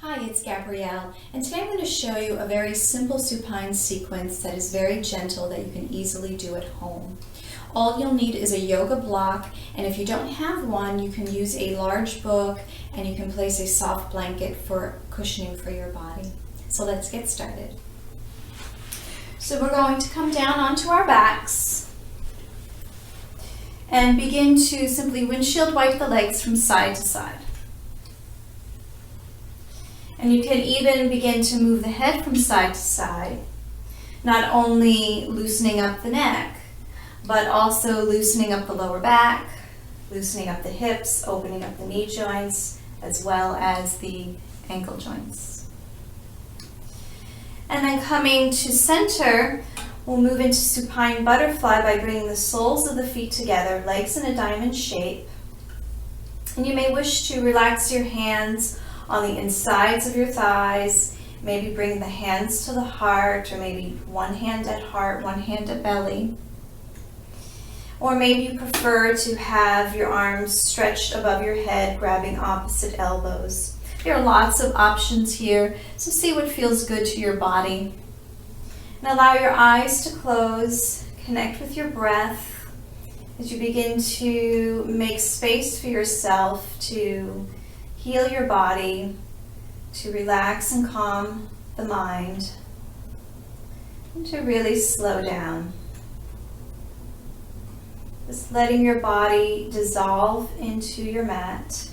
Hi, it's Gabrielle, and today I'm going to show you a very simple supine sequence that is very gentle that you can easily do at home. All you'll need is a yoga block, and if you don't have one, you can use a large book and you can place a soft blanket for cushioning for your body. So let's get started. So we're going to come down onto our backs and begin to simply windshield wipe the legs from side to side. And you can even begin to move the head from side to side, not only loosening up the neck, but also loosening up the lower back, loosening up the hips, opening up the knee joints, as well as the ankle joints. And then coming to center, we'll move into supine butterfly by bringing the soles of the feet together, legs in a diamond shape. And you may wish to relax your hands on the insides of your thighs, maybe bring the hands to the heart, or maybe one hand at heart, one hand at belly. Or maybe you prefer to have your arms stretched above your head, grabbing opposite elbows. There are lots of options here, so see what feels good to your body. And allow your eyes to close, connect with your breath as you begin to make space for yourself to heal your body, to relax and calm the mind, and to really slow down. Just letting your body dissolve into your mat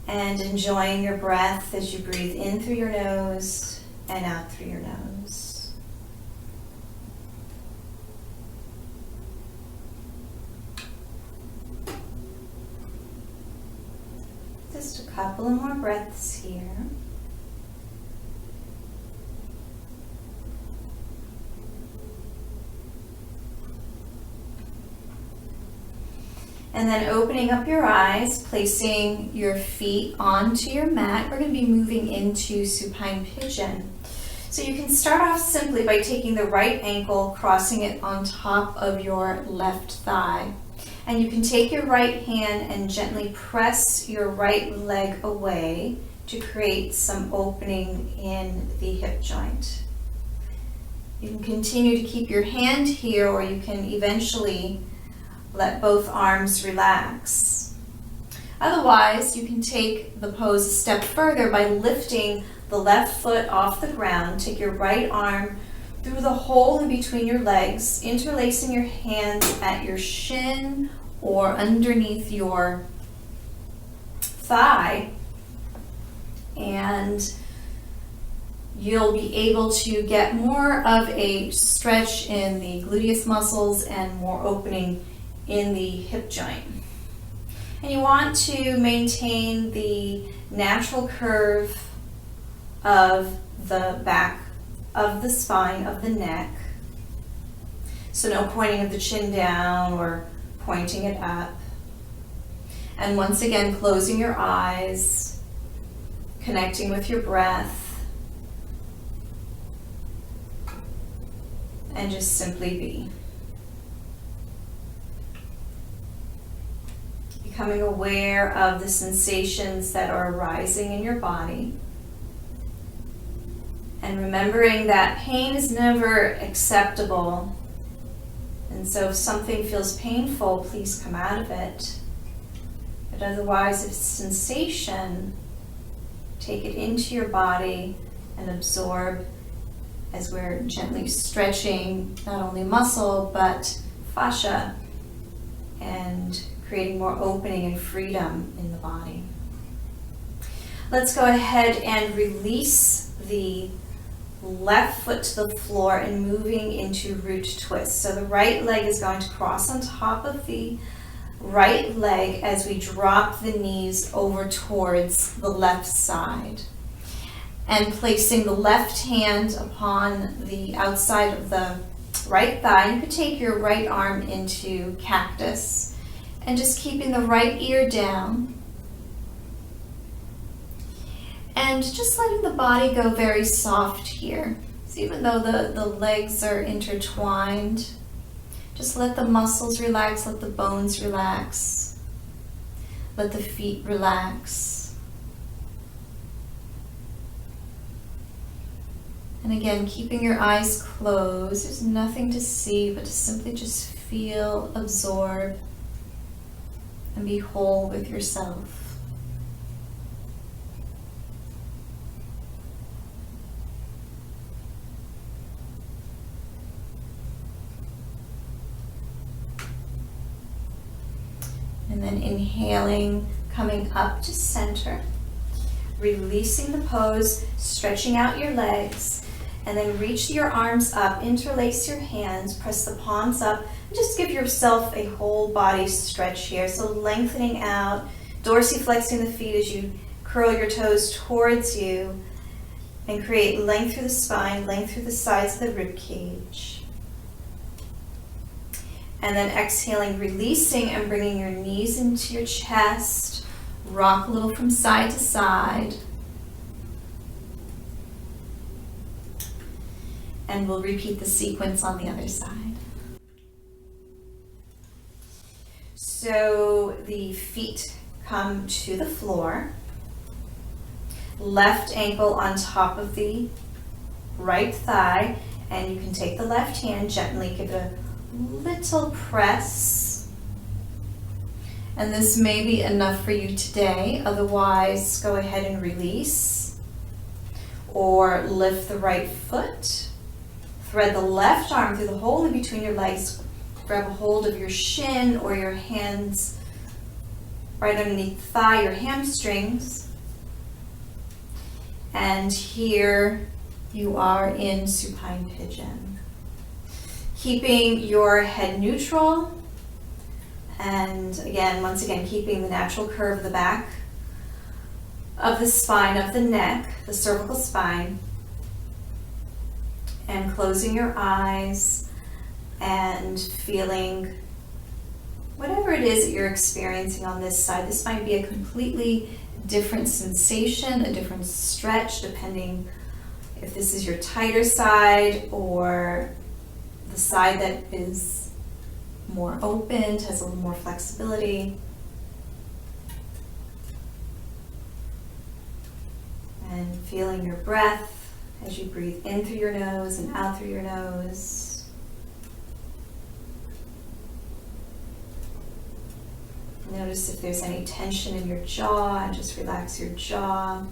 and enjoying your breath as you breathe in through your nose and out through your nose. Just a couple of more breaths here. And then opening up your eyes, placing your feet onto your mat. We're going to be moving into supine pigeon. So you can start off simply by taking the right ankle, crossing it on top of your left thigh. And you can take your right hand and gently press your right leg away to create some opening in the hip joint. You can continue to keep your hand here, or you can eventually let both arms relax. Otherwise, you can take the pose a step further by lifting the left foot off the ground. Take your right arm through the hole in between your legs, interlacing your hands at your shin or underneath your thigh, and you'll be able to get more of a stretch in the gluteus muscles and more opening in the hip joint. And you want to maintain the natural curve of the back of the spine of the neck. So no pointing of the chin down or pointing it up. And once again, closing your eyes, connecting with your breath, and just simply be. Becoming aware of the sensations that are arising in your body. And remembering that pain is never acceptable. And so if something feels painful, please come out of it. But otherwise, if it's sensation, take it into your body and absorb as we're gently stretching not only muscle, but fascia, and creating more opening and freedom in the body. Let's go ahead and release the left foot to the floor and moving into root twist. So the right leg is going to cross on top of the right leg as we drop the knees over towards the left side. And placing the left hand upon the outside of the right thigh, you could take your right arm into cactus and just keeping the right ear down. And just letting the body go very soft here. So even though the legs are intertwined, just let the muscles relax, let the bones relax. Let the feet relax. And again, keeping your eyes closed, there's nothing to see but to simply just feel, absorb, and be whole with yourself. And then inhaling, coming up to center, releasing the pose, stretching out your legs, and then reach your arms up, interlace your hands, press the palms up, and just give yourself a whole body stretch here. So lengthening out, dorsiflexing the feet as you curl your toes towards you, and create length through the spine, length through the sides of the rib cage. And then exhaling, releasing and bringing your knees into your chest. Rock a little from side to side. And we'll repeat the sequence on the other side. So the feet come to the floor. Left ankle on top of the right thigh. And you can take the left hand, gently give it a little press, and this may be enough for you today. Otherwise, go ahead and release, or lift the right foot, thread the left arm through the hole in between your legs, grab a hold of your shin or your hands right underneath the thigh, your hamstrings, and here you are in supine pigeon. Keeping your head neutral, and again, once again, keeping the natural curve of the back of the spine, of the neck, the cervical spine, and closing your eyes and feeling whatever it is that you're experiencing on this side. This might be a completely different sensation, a different stretch, depending if this is your tighter side or the side that is more open, has a little more flexibility. And feeling your breath as you breathe in through your nose and out through your nose. Notice if there's any tension in your jaw, and just relax your jaw.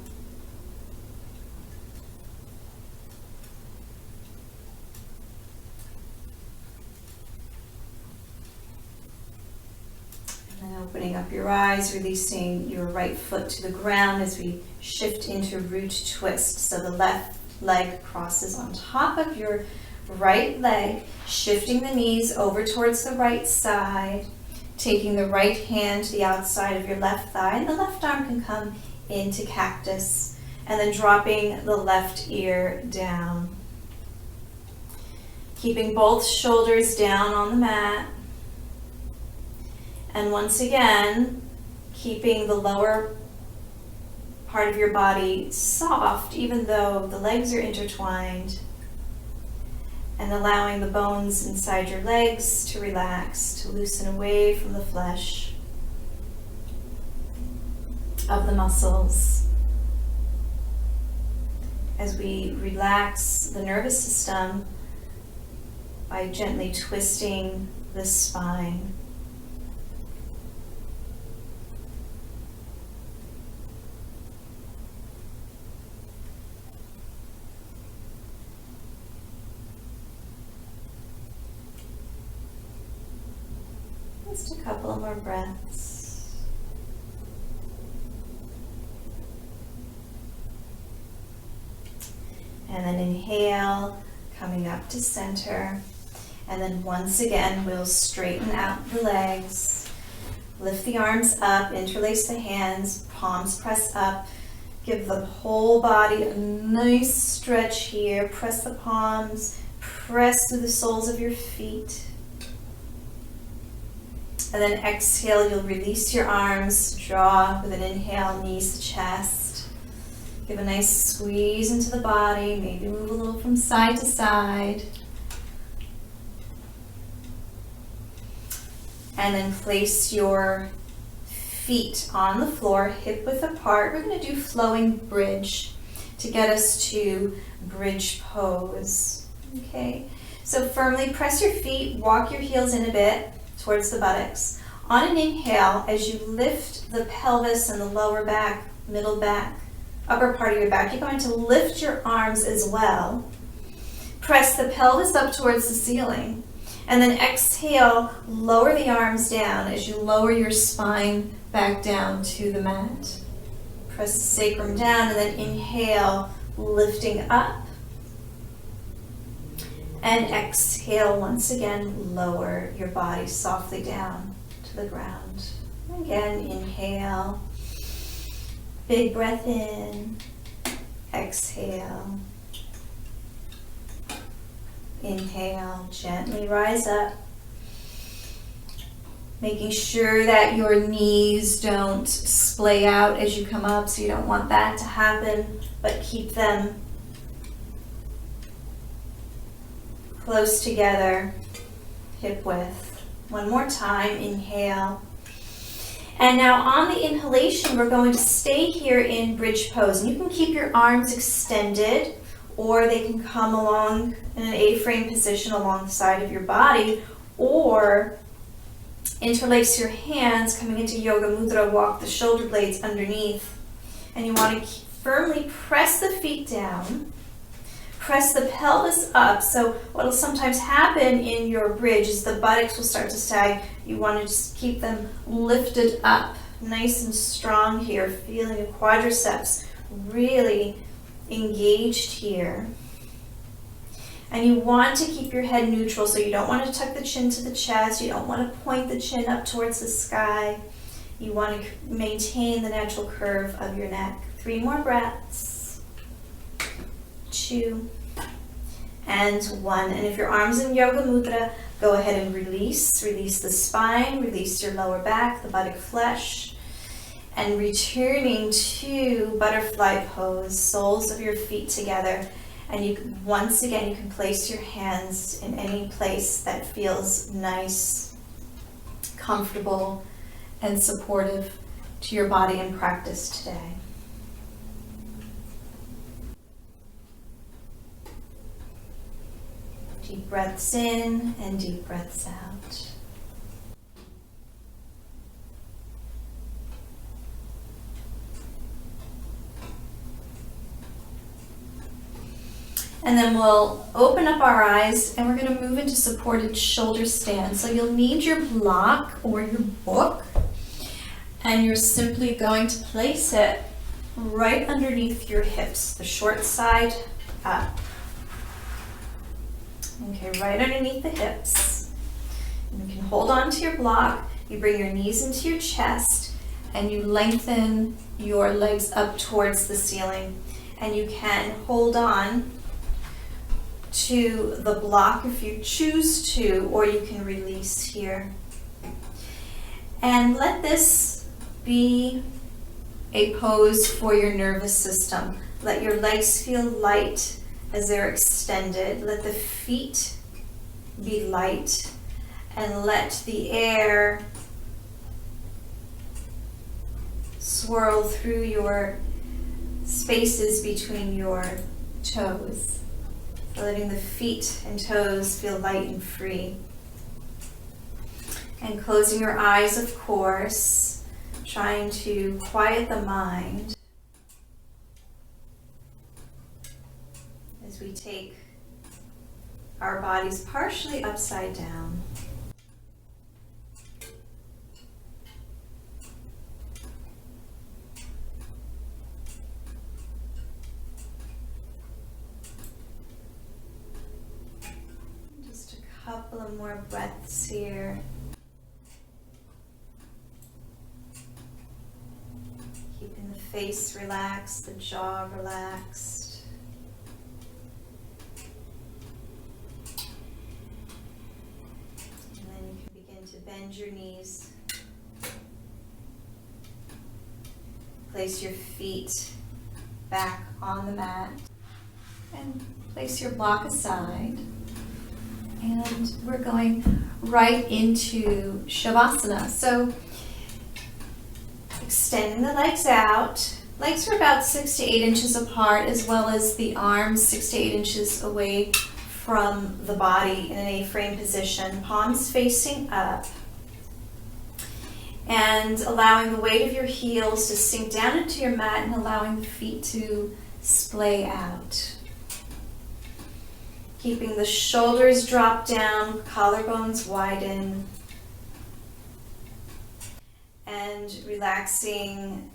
Opening up your eyes, releasing your right foot to the ground as we shift into root twist. So the left leg crosses on top of your right leg, shifting the knees over towards the right side, taking the right hand to the outside of your left thigh, and the left arm can come into cactus, and then dropping the left ear down. Keeping both shoulders down on the mat. And once again, keeping the lower part of your body soft, even though the legs are intertwined, and allowing the bones inside your legs to relax, to loosen away from the flesh of the muscles. As we relax the nervous system by gently twisting the spine. Just a couple of more breaths. And then inhale, coming up to center. And then once again, we'll straighten out the legs. Lift the arms up, interlace the hands, palms press up. Give the whole body a nice stretch here. Press the palms, press through the soles of your feet. And then exhale, you'll release your arms, draw with an inhale, knees to chest. Give a nice squeeze into the body, maybe move a little from side to side. And then place your feet on the floor, hip width apart. We're going to do flowing bridge to get us to bridge pose. Okay, so firmly press your feet, walk your heels in a bit towards the buttocks. On an inhale, as you lift the pelvis and the lower back, middle back, upper part of your back, you're going to lift your arms as well. Press the pelvis up towards the ceiling. And then exhale, lower the arms down as you lower your spine back down to the mat. Press the sacrum down and then inhale, lifting up. And exhale, once again, lower your body softly down to the ground. Again, inhale. Big breath in. Exhale. Inhale, gently rise up. Making sure that your knees don't splay out as you come up, so you don't want that to happen, but keep them close together, hip width. One more time, inhale. And now on the inhalation, we're going to stay here in bridge pose. And you can keep your arms extended, or they can come along in an A-frame position along the side of your body, or interlace your hands coming into Yoga Mudra, walk the shoulder blades underneath. And you want to firmly press the feet down, press the pelvis up. So what will sometimes happen in your bridge is the buttocks will start to sag. You want to just keep them lifted up, nice and strong here, feeling the quadriceps really engaged here. And you want to keep your head neutral, so you don't want to tuck the chin to the chest, you don't want to point the chin up towards the sky. You want to maintain the natural curve of your neck. 3 more breaths. 2 and 1. And if your arms in Yoga Mudra, go ahead and release. Release the spine, release your lower back, the buttock flesh. And returning to butterfly pose, soles of your feet together. And you can, once again, you can place your hands in any place that feels nice, comfortable, and supportive to your body and practice today. Deep breaths in and deep breaths out. And then we'll open up our eyes and we're going to move into supported shoulder stand. So you'll need your block or your book, and you're simply going to place it right underneath your hips, the short side up. Okay, right underneath the hips. And you can hold on to your block. You bring your knees into your chest and you lengthen your legs up towards the ceiling. And you can hold on to the block if you choose to, or you can release here. And let this be a pose for your nervous system. Let your legs feel light as they're extended. Let the feet be light, and let the air swirl through your spaces between your toes. Letting the feet and toes feel light and free. And closing your eyes, of course, trying to quiet the mind as we take our bodies partially upside down. Couple of more breaths here. Keeping the face relaxed, the jaw relaxed. And then you can begin to bend your knees. Place your feet back on the mat and place your block aside. And we're going right into Shavasana. So Extending the legs out. Legs are about 6 to 8 inches apart, as well as the arms 6 to 8 inches away from the body in an A-frame position. Palms facing up. And allowing the weight of your heels to sink down into your mat and allowing the feet to splay out. Keeping the shoulders drop down, collarbones widen. And relaxing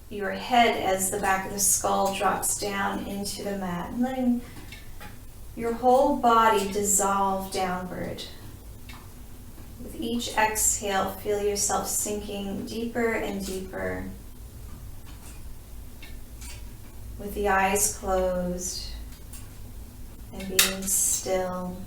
your head as the back of the skull drops down into the mat. And letting your whole body dissolve downward. With each exhale, feel yourself sinking deeper and deeper. With the eyes closed and being still.